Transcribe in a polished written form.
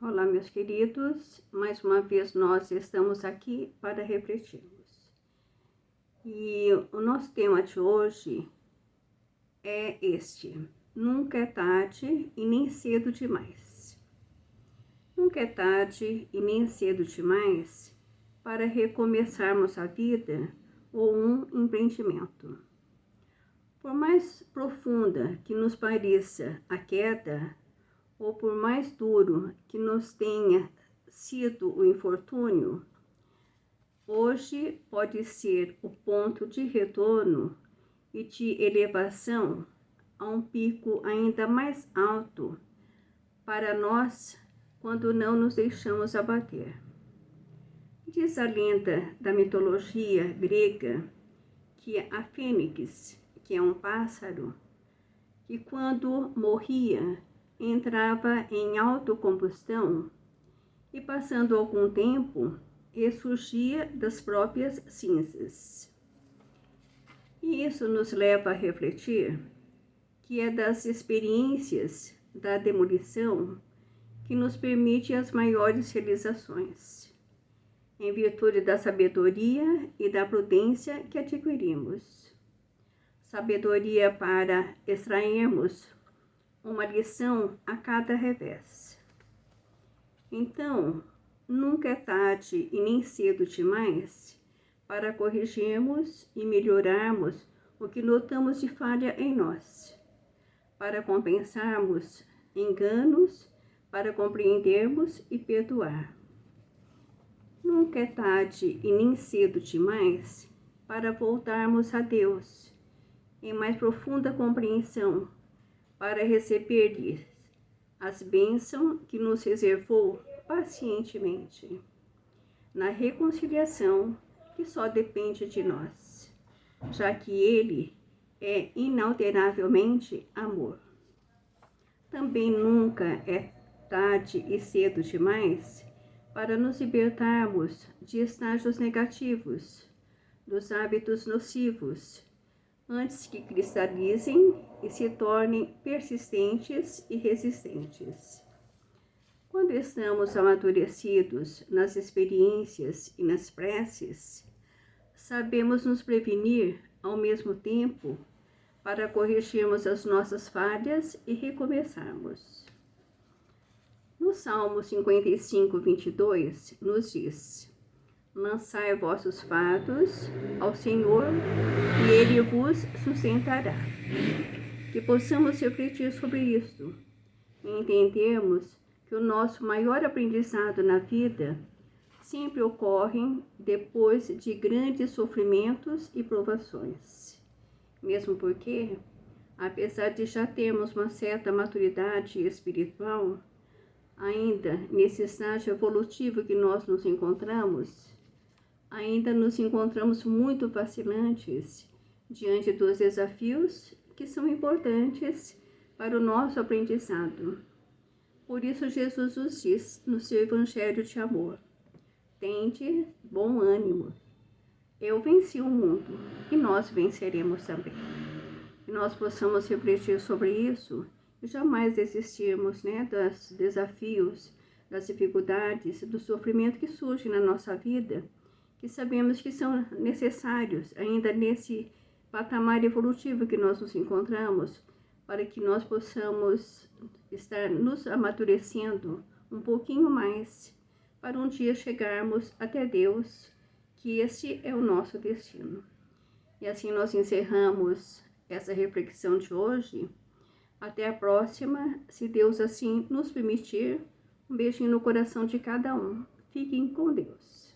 Olá, meus queridos, mais uma vez nós estamos aqui para refletirmos. E o nosso tema de hoje é este: nunca é tarde e nem cedo demais. Nunca é tarde e nem cedo demais para recomeçarmos a vida ou um empreendimento. Por mais profunda que nos pareça a queda, ou por mais duro que nos tenha sido o infortúnio, hoje pode ser o ponto de retorno e de elevação a um pico ainda mais alto para nós quando não nos deixamos abater. Diz a lenda da mitologia grega que a fênix, que é um pássaro, que quando morria entrava em autocombustão e, passando algum tempo, ressurgia das próprias cinzas. E isso nos leva a refletir que é das experiências da demolição que nos permite as maiores realizações, em virtude da sabedoria e da prudência que adquirimos. Sabedoria para extrairmos uma lição a cada revés. Então, nunca é tarde e nem cedo demais para corrigirmos e melhorarmos o que notamos de falha em nós, para compensarmos enganos, para compreendermos e perdoar. Nunca é tarde e nem cedo demais para voltarmos a Deus em mais profunda compreensão, para receber-lhes as bênçãos que nos reservou pacientemente, na reconciliação que só depende de nós, já que Ele é inalteravelmente amor. Também nunca é tarde e cedo demais para nos libertarmos de estágios negativos, dos hábitos nocivos, antes que cristalizem e se tornem persistentes e resistentes. Quando estamos amadurecidos nas experiências e nas preces, sabemos nos prevenir ao mesmo tempo para corrigirmos as nossas falhas e recomeçarmos. No Salmo 55, 22, nos diz: lançai vossos fardos ao Senhor e Ele vos sustentará. Que possamos refletir sobre isso e entendermos que o nosso maior aprendizado na vida sempre ocorre depois de grandes sofrimentos e provações. Mesmo porque, apesar de já termos uma certa maturidade espiritual, ainda nesse estágio evolutivo que nós nos encontramos, ainda nos encontramos muito vacilantes diante dos desafios que são importantes para o nosso aprendizado. Por isso Jesus nos diz no seu Evangelho de amor: tende bom ânimo, eu venci o mundo e nós venceremos também. Que nós possamos refletir sobre isso e jamais desistirmos dos desafios, das dificuldades, do sofrimento que surge na nossa vida, que sabemos que são necessários ainda nesse patamar evolutivo que nós nos encontramos, para que nós possamos estar nos amadurecendo um pouquinho mais, para um dia chegarmos até Deus, que este é o nosso destino. E assim nós encerramos essa reflexão de hoje. Até a próxima, se Deus assim nos permitir. Um beijinho no coração de cada um. Fiquem com Deus.